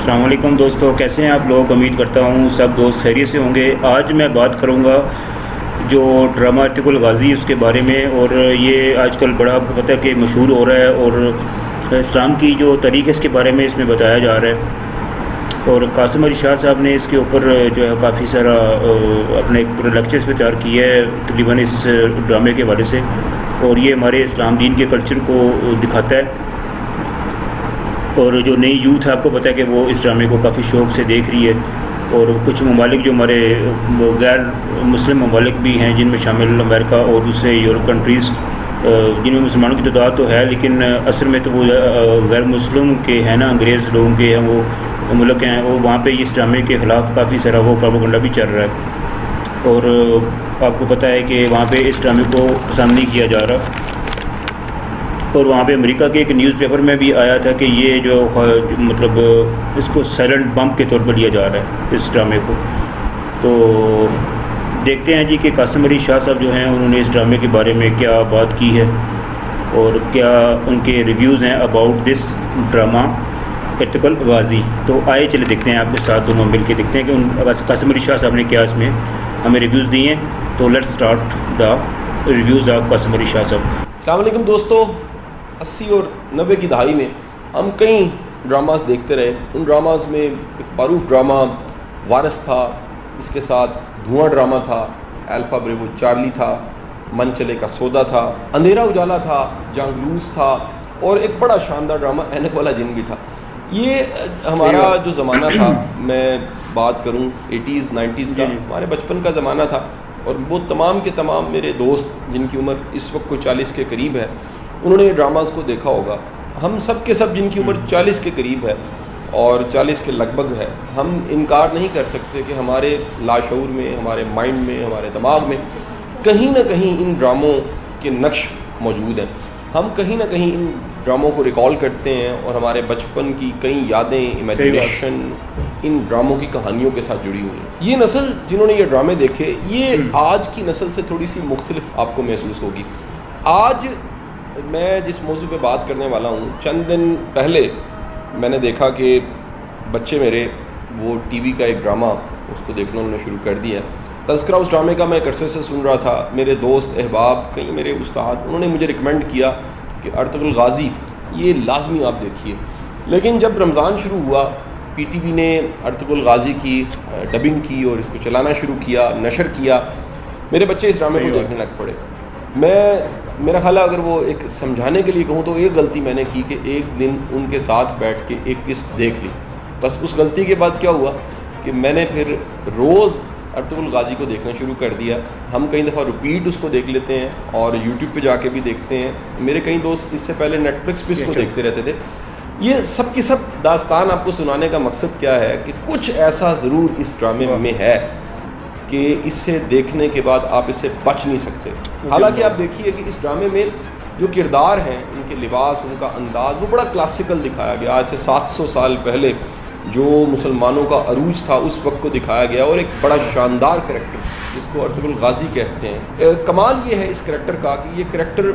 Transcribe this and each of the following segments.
السلام علیکم دوستو، کیسے ہیں آپ لوگ؟ امید کرتا ہوں سب دوست خیریت سے ہوں گے۔ آج میں بات کروں گا جو ڈرامہ ارطغرل الغازی اس کے بارے میں، اور یہ آج کل بڑا پتہ کہ مشہور ہو رہا ہے، اور اسلام کی جو تاریخ ہے اس کے بارے میں اس میں بتایا جا رہا ہے۔ اور قاسم علی شاہ صاحب نے اس کے اوپر جو ہے کافی سارا اپنے پورے لیکچرز پہ تیار کیا ہے تقریباً اس ڈرامے کے حوالے سے، اور یہ ہمارے اسلام دین کے کلچر کو دکھاتا ہے۔ اور جو نئی یوتھ ہے آپ کو پتہ ہے کہ وہ اس ڈرامے کو کافی شوق سے دیکھ رہی ہے، اور کچھ ممالک جو ہمارے غیر مسلم ممالک بھی ہیں جن میں شامل امریکہ اور دوسرے یورپ کنٹریز، جن میں مسلمانوں کی تعداد تو ہے لیکن اصل میں تو وہ غیر مسلم کے ہیں نا، انگریز لوگوں کے ہیں وہ ملک ہیں، اور وہاں پہ اس ڈرامے کے خلاف کافی سارا وہ پروپیگنڈا بھی چل رہا ہے، اور آپ کو پتہ ہے کہ وہاں پہ اس ڈرامے کو پسند نہیں کیا جا رہا۔ اور وہاں پہ امریکہ کے ایک نیوز پیپر میں بھی آیا تھا کہ یہ جو مطلب اس کو سائلنٹ بمپ کے طور پر لیا جا رہا ہے اس ڈرامے کو۔ تو دیکھتے ہیں جی کہ قاسم علی شاہ صاحب جو ہیں انہوں نے اس ڈرامے کے بارے میں کیا بات کی ہے، اور کیا ان کے ریویوز ہیں اباؤٹ دس ڈرامہ ارطغرل الغازی۔ تو آئے چلے دیکھتے ہیں آپ کے ساتھ دونوں مل کے دیکھتے ہیں کہ قاسم علی شاہ صاحب نے کیا اس میں ہمیں ریویوز دیے ہیں۔ تو let's start the reviews of Qasim Ali Shah Sahab. السلام علیکم دوستو، 80 اور 90 کی دہائی میں ہم کئی ڈراماز دیکھتے رہے۔ ان ڈراماز میں ایک معروف ڈرامہ وارث تھا، اس کے ساتھ دھواں ڈرامہ تھا، الفا بریوو چارلی تھا، من چلے کا سودا تھا، اندھیرا اجالا تھا، جانگلوز تھا، اور ایک بڑا شاندار ڈرامہ اینک والا جن بھی تھا۔ یہ ہمارا جو زمانہ تھا، میں بات کروں 80s 90s کا، ہمارے بچپن کا زمانہ تھا، اور وہ تمام کے تمام میرے دوست جن کی عمر اس وقت کوئی 40 کے قریب ہے انہوں نے یہ ڈراماز کو دیکھا ہوگا۔ ہم سب کے سب جن کی عمر 40 کے قریب ہے اور 40 کے لگ بھگ ہے، ہم انکار نہیں کر سکتے کہ ہمارے لاشعور میں، ہمارے مائنڈ میں، ہمارے دماغ میں کہیں نہ کہیں ان ڈراموں کے نقش موجود ہیں۔ ہم کہیں نہ کہیں ان ڈراموں کو ریکال کرتے ہیں، اور ہمارے بچپن کی کئی یادیں، امیجنیشن ان ڈراموں کی کہانیوں کے ساتھ جڑی ہوئی ہیں۔ یہ نسل جنہوں نے یہ ڈرامے دیکھے، یہ آج کی نسل سے تھوڑی سی مختلف آپ کو محسوس ہوگی۔ آج میں جس موضوع پہ بات کرنے والا ہوں، چند دن پہلے میں نے دیکھا کہ بچے میرے وہ ٹی وی کا ایک ڈرامہ اس کو دیکھنا انہوں نے شروع کر دیا۔ تذکرہ اس ڈرامے کا میں ایک عرصے سے سن رہا تھا، میرے دوست احباب، کئی میرے استاد، انہوں نے مجھے ریکمینڈ کیا کہ ارطغرل الغازی یہ لازمی آپ دیکھیے۔ لیکن جب رمضان شروع ہوا، پی ٹی وی نے ارطغرل الغازی کی ڈبنگ کی اور اس کو چلانا شروع کیا، نشر کیا، میرے بچے اس ڈرامے کو دیکھنے لگ پڑے۔ میرا خیال ہے اگر وہ ایک سمجھانے کے لیے کہوں تو ایک غلطی میں نے کی کہ ایک دن ان کے ساتھ بیٹھ کے ایک قسط دیکھ لی۔ بس اس غلطی کے بعد کیا ہوا کہ میں نے پھر روز ارطغرل الغازی کو دیکھنا شروع کر دیا۔ ہم کئی دفعہ ریپیٹ اس کو دیکھ لیتے ہیں اور یوٹیوب پہ جا کے بھی دیکھتے ہیں۔ میرے کئی دوست اس سے پہلے نیٹ فلکس پہ اس کو دیکھتے رہتے تھے۔ یہ سب کی سب داستان آپ کو سنانے کا مقصد کیا ہے کہ کچھ ایسا ضرور اس ڈرامے میں ہے کہ اس سے دیکھنے کے بعد آپ اس سے بچ نہیں سکتے۔ حالانکہ آپ دیکھیے کہ اس ڈرامے میں جو کردار ہیں، ان کے لباس، ان کا انداز، وہ بڑا کلاسیکل دکھایا گیا۔ آج سے 700 سال پہلے جو مسلمانوں کا عروج تھا اس وقت کو دکھایا گیا، اور ایک بڑا شاندار کریکٹر جس کو ارطغرل الغازی کہتے ہیں۔ کمال یہ ہے اس کریکٹر کا کہ یہ کریکٹر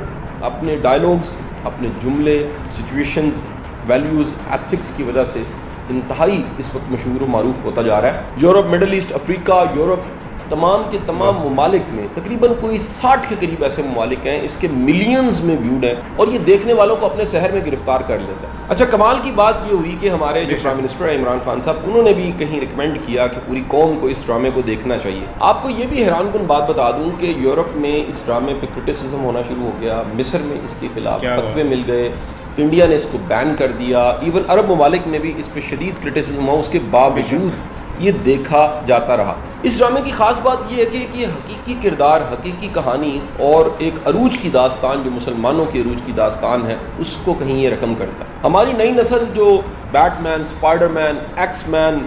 اپنے ڈائلاگز، اپنے جملے، سچویشنز، ویلیوز، ایتھکس کی وجہ سے انتہائی اس وقت مشہور و معروف ہوتا جا رہا ہے۔ یورپ، مڈل ایسٹ، افریقہ، یورپ، تمام کے تمام ممالک میں تقریباً کوئی 60 کے قریب ایسے ممالک ہیں، اس کے ملینز میں ویوڈ ہیں، اور یہ دیکھنے والوں کو اپنے شہر میں گرفتار کر لیتا ہے۔ اچھا، کمال کی بات یہ ہوئی کہ ہمارے جو پرائم منسٹر ہیں عمران خان صاحب، انہوں نے بھی کہیں ریکمینڈ کیا کہ پوری قوم کو اس ڈرامے کو دیکھنا چاہیے۔ آپ کو یہ بھی حیران کن بات بتا دوں کہ یورپ میں اس ڈرامے پہ کرٹیسزم ہونا شروع ہو گیا، مصر میں اس کے خلاف فتوے مل گئے، انڈیا نے اس کو بین کر دیا، ایون عرب ممالک میں بھی اس پہ شدید کرٹیسزم ہوا، اس کے باوجود یہ دیکھا جاتا رہا۔ اس ڈرامے کی خاص بات یہ ہے کہ یہ حقیقی کردار، حقیقی کہانی اور ایک عروج کی داستان جو مسلمانوں کی عروج کی داستان ہے اس کو کہیں یہ رقم کرتا ہے۔ ہماری نئی نسل جو بیٹ مین، اسپائڈر مین، ایکس مین،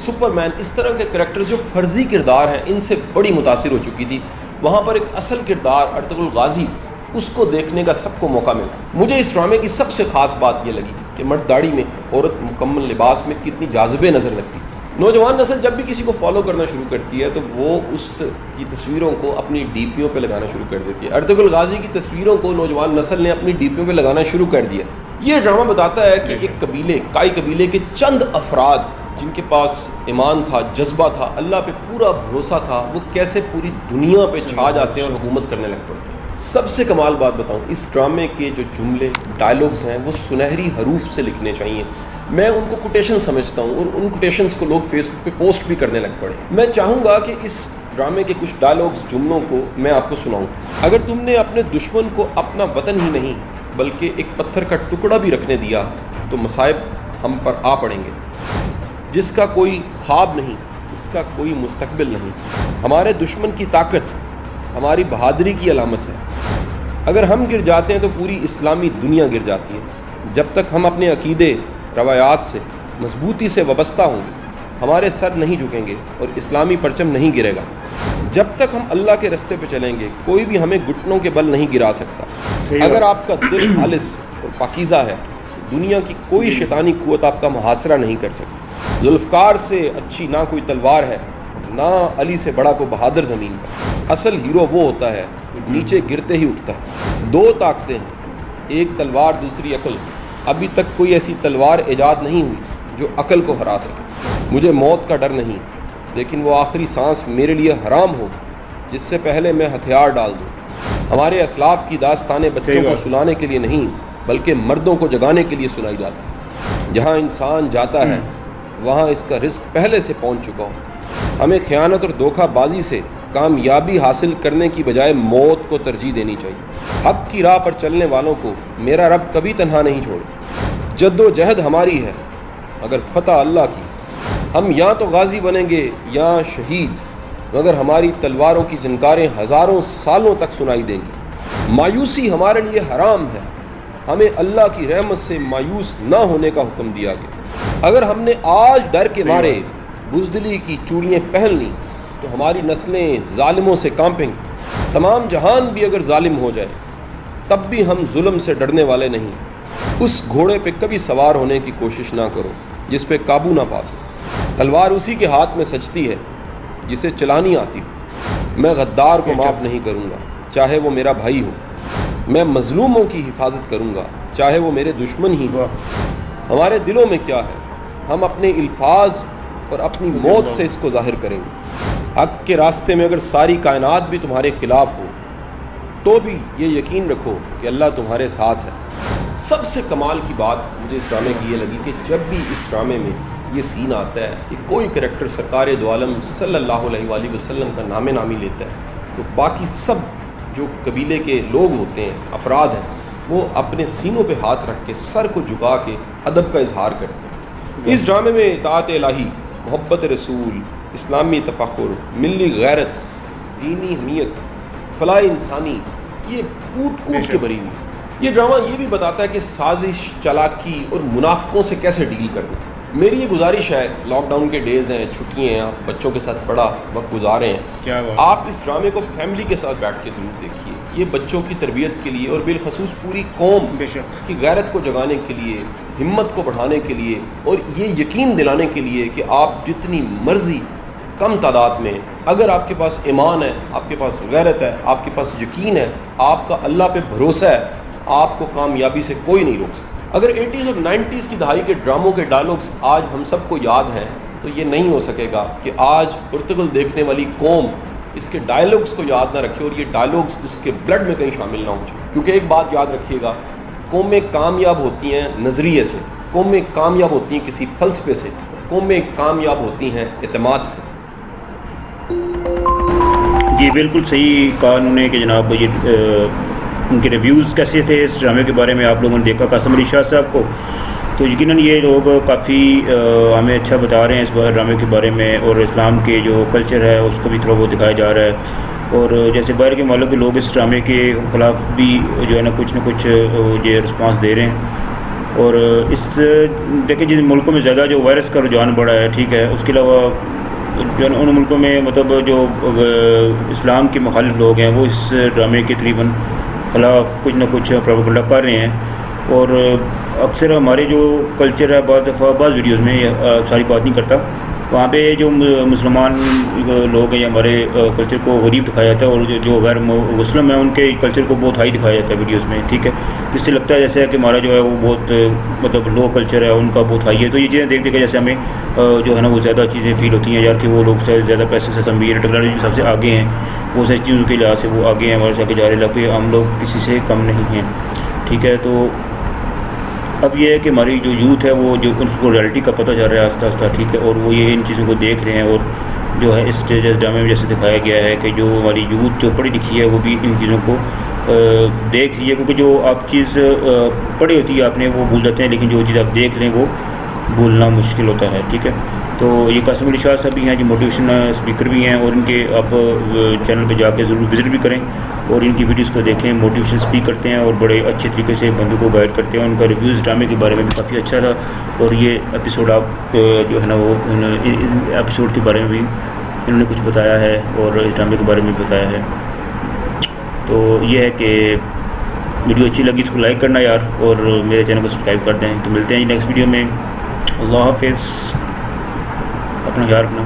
سپر مین، اس طرح کے کریکٹر جو فرضی کردار ہیں ان سے بڑی متاثر ہو چکی تھی، وہاں پر ایک اصل کردار ارطغرل الغازی اس کو دیکھنے کا سب کو موقع ملا۔ مجھے اس ڈرامے کی سب سے خاص بات یہ لگی کہ مرد داڑھی میں، عورت مکمل لباس میں کتنی جاذبے نظر لگتی۔ نوجوان نسل جب بھی کسی کو فالو کرنا شروع کرتی ہے تو وہ اس کی تصویروں کو اپنی ڈی پیوں پہ لگانا شروع کر دیتی ہے۔ ارطغرل الغازی کی تصویروں کو نوجوان نسل نے اپنی ڈی پیوں پہ لگانا شروع کر دیا۔ یہ ڈرامہ بتاتا ہے کہ ایک کائی قبیلے کے چند افراد جن کے پاس ایمان تھا، جذبہ تھا، اللہ پہ پورا بھروسہ تھا، وہ کیسے پوری دنیا پہ چھا جاتے ہیں اور حکومت کرنے لگ پڑتے ہیں۔ سب سے کمال بات بتاؤں، اس ڈرامے کے جو جملے ڈائلاگز ہیں وہ سنہری حروف سے لکھنے چاہیے۔ میں ان کو کوٹیشن سمجھتا ہوں اور ان کوٹیشنز کو لوگ فیس بک پہ پوسٹ بھی کرنے لگ پڑے۔ میں چاہوں گا کہ اس ڈرامے کے کچھ ڈائلاگز، جملوں کو میں آپ کو سناؤں۔ اگر تم نے اپنے دشمن کو اپنا وطن ہی نہیں بلکہ ایک پتھر کا ٹکڑا بھی رکھنے دیا تو مصائب ہم پر آ پڑیں گے۔ جس کا کوئی خواب نہیں اس کا کوئی مستقبل نہیں۔ ہمارے دشمن کی طاقت ہماری بہادری کی علامت ہے۔ اگر ہم گر جاتے ہیں تو پوری اسلامی دنیا گر جاتی ہے۔ جب تک ہم اپنے عقیدے، روایات سے مضبوطی سے وابستہ ہوں گے ہمارے سر نہیں جھکیں گے اور اسلامی پرچم نہیں گرے گا۔ جب تک ہم اللہ کے راستے پہ چلیں گے کوئی بھی ہمیں گھٹنوں کے بل نہیں گرا سکتا۔ اگر آپ کا دل خالص اور پاکیزہ ہے دنیا کی کوئی شیطانی قوت آپ کا محاصرہ نہیں کر سکتی۔ ذوالفقار سے اچھی نہ کوئی تلوار ہے، نہ علی سے بڑا کوئی بہادر زمین کا۔ اصل ہیرو وہ ہوتا ہے جو نیچے گرتے ہی اٹھتا ہے۔ دو طاقتیں ہیں، ایک تلوار دوسری عقل۔ ابھی تک کوئی ایسی تلوار ایجاد نہیں ہوئی جو عقل کو ہرا سکے۔ مجھے موت کا ڈر نہیں، لیکن وہ آخری سانس میرے لیے حرام ہو جس سے پہلے میں ہتھیار ڈال دوں۔ ہمارے اسلاف کی داستانیں بچوں کو سنانے کے لیے نہیں بلکہ مردوں کو جگانے کے لیے سنائی جاتی۔ جہاں انسان جاتا ہے وہاں اس کا رزق پہلے سے پہنچ چکا ہو۔ ہمیں خیانت اور دھوکہ بازی سے کامیابی حاصل کرنے کی بجائے موت کو ترجیح دینی چاہیے۔ حق کی راہ پر چلنے والوں کو میرا رب کبھی تنہا نہیں چھوڑے۔ جد و جہد ہماری ہے مگر فتح اللہ کی۔ ہم یا تو غازی بنیں گے یا شہید، مگر ہماری تلواروں کی جھنکاریں ہزاروں سالوں تک سنائی دیں گی۔ مایوسی ہمارے لیے حرام ہے، ہمیں اللہ کی رحمت سے مایوس نہ ہونے کا حکم دیا گیا۔ اگر ہم نے آج ڈر کے مارے بزدلی کی چوڑیاں پہن لیں تو ہماری نسلیں ظالموں سے کانپیں گی۔ تمام جہان بھی اگر ظالم ہو جائے تب بھی ہم ظلم سے ڈرنے والے نہیں۔ اس گھوڑے پہ کبھی سوار ہونے کی کوشش نہ کرو جس پہ قابو نہ پا سکو۔ تلوار اسی کے ہاتھ میں سجتی ہے جسے چلانی آتی ہو۔ میں غدار کو معاف نہیں کروں گا چاہے وہ میرا بھائی ہو۔ میں مظلوموں کی حفاظت کروں گا چاہے وہ میرے دشمن ہی ہو۔ ہمارے دلوں میں کیا ہے ہم اپنے الفاظ اور اپنی موت سے اس کو ظاہر کریں گے۔ حق کے راستے میں اگر ساری کائنات بھی تمہارے خلاف ہو تو بھی یہ یقین رکھو کہ اللہ تمہارے ساتھ ہے۔ سب سے کمال کی بات مجھے اس ڈرامے کی یہ لگی کہ جب بھی اس ڈرامے میں یہ سین آتا ہے کہ کوئی کریکٹر سرکار دو عالم صلی اللہ علیہ وآلہ وسلم کا نام نامی لیتا ہے تو باقی سب جو قبیلے کے لوگ ہوتے ہیں، افراد ہیں، وہ اپنے سینوں پہ ہاتھ رکھ کے سر کو جھکا کے ادب کا اظہار کرتے ہیں۔ اس ڈرامے میں اطاعت الہی، محبت رسول، اسلامی تفاخر، ملی غیرت، دینی حمیت، فلاح انسانی، یہ کوٹ کوٹ کے بری ہوئی۔ یہ ڈرامہ یہ بھی بتاتا ہے کہ سازش، چالاکی اور منافقوں سے کیسے ڈیل کرنا۔ میری یہ گزارش ہے، لاک ڈاؤن کے ڈیز ہیں، چھٹیاں ہیں، آپ بچوں کے ساتھ بڑا وقت گزارے ہیں، آپ اس ڈرامے کو فیملی کے ساتھ بیٹھ کے ضرور دیکھیے۔ یہ بچوں کی تربیت کے لیے اور بالخصوص پوری قوم کی غیرت کو جگانے کے لیے، ہمت کو بڑھانے کے لیے اور یہ یقین دلانے کے لیے کہ آپ جتنی مرضی کم تعداد میں اگر آپ کے پاس ایمان ہے، آپ کے پاس غیرت ہے، آپ کے پاس یقین ہے، آپ کا اللہ پہ بھروسہ ہے، آپ کو کامیابی سے کوئی نہیں روک سکتا۔ اگر 80s اور 90s کی دہائی کے ڈراموں کے ڈائلاگز آج ہم سب کو یاد ہیں تو یہ نہیں ہو سکے گا کہ آج ارطغرل دیکھنے والی قوم اس کے ڈائلاگز کو یاد نہ رکھے اور یہ ڈائلاگز اس کے بلڈ میں کہیں شامل نہ ہو جائے۔ کیونکہ ایک بات یاد رکھیے گا، قومیں کامیاب ہوتی ہیں نظریے سے، قومیں کامیاب ہوتی ہیں کسی فلسفے سے، قومیں کامیاب ہوتی ہیں اعتماد سے۔ جی بالکل صحیح کہا انہوں نے کہ جناب یہ ان کے ریویوز کیسے تھے اس ڈرامے کے بارے میں آپ لوگوں نے دیکھا قاسم علی شاہ صاحب کو، تو یقیناً یہ لوگ کافی ہمیں اچھا بتا رہے ہیں اس ڈرامے کے بارے میں، اور اسلام کے جو کلچر ہے اس کو بھی تھوڑا بہت دکھایا جا رہا ہے، اور جیسے باہر کے ملک کے لوگ اس ڈرامے کے خلاف بھی جو ہے نا کچھ یہ رسپانس دے رہے ہیں۔ اور اس دیکھیں جن ملکوں میں زیادہ جو وائرس کا رجحان بڑھا ہے، ٹھیک ہے، اس کے علاوہ جو ہے نا ان ملکوں میں مطلب جو اسلام کے مخالف لوگ ہیں وہ اس ڈرامے کے تقریباً خلاف کچھ نہ کچھ پروپیگنڈا کر رہے ہیں، اور اکثر ہمارے جو کلچر ہے بعض دفعہ بعض ویڈیوز میں ساری بات نہیں کرتا، وہاں پہ جو مسلمان لوگ ہیں یا ہمارے کلچر کو غریب دکھایا جاتا ہے، اور جو غیر مسلم ہیں ان کے کلچر کو بہت ہائی دکھایا جاتا ہے ویڈیوز میں، ٹھیک ہے. اس سے لگتا ہے جیسے کہ ہمارا جو ہے وہ بہت مطلب لو کلچر ہے، ان کا بہت ہائی ہے. تو یہ چیزیں دیکھ دیکھ کے جیسے ہمیں جو ہے نا وہ زیادہ چیزیں فیل ہوتی ہیں یار کہ وہ لوگ سے زیادہ پیسے سے امیر، ٹیکنالوجی سب سے آگے ہیں، وہ ساری چیزوں کے لحاظ سے وہ آگے ہیں ہمارے سے آگے جا رہے، لگتے ہم لوگ کسی سے کم نہیں ہیں، ٹھیک ہے. تو اب یہ ہے کہ ہماری جو یوتھ ہے وہ جو اس کو ریئلٹی کا پتہ چل رہا ہے آہستہ آہستہ، ٹھیک ہے، اور وہ یہ ان چیزوں کو دیکھ رہے ہیں. اور جو ہے اس ڈرامے میں جیسے دکھایا گیا ہے کہ جو ہماری یوتھ جو پڑھی لکھی ہے وہ بھی ان چیزوں کو دیکھ رہی ہے، کیونکہ جو آپ چیز پڑھی ہوتی ہے آپ نے وہ بھول جاتے ہیں، لیکن جو چیز آپ دیکھ رہے ہیں وہ بھولنا مشکل ہوتا ہے، ٹھیک ہے. تو یہ قاسم علی شاہ صاحب بھی ہیں جو موٹیویشن اسپیکر بھی ہیں، اور ان کے آپ چینل پہ جا کے ضرور وزٹ بھی کریں اور ان کی ویڈیوز کو دیکھیں. موٹیویشن اسپیک کرتے ہیں اور بڑے اچھے طریقے سے بندوں کو گائیڈ کرتے ہیں. ان کا ریویوز ڈرامے کے بارے میں بھی کافی اچھا تھا، اور یہ ایپیسوڈ آپ جو ہے نا وہ ایپیسوڈ کے بارے میں بھی انہوں نے کچھ بتایا ہے اور اس ڈرامے کے بارے میں بتایا ہے. تو یہ ہے کہ ویڈیو اچھی لگی تو لائک کرنا یار، اور میرے چینل کو سبسکرائب کر دیں. تو ملتے ہیں نیکسٹ ویڈیو میں. اللہ حافظ، اپنا خیال رکھنا.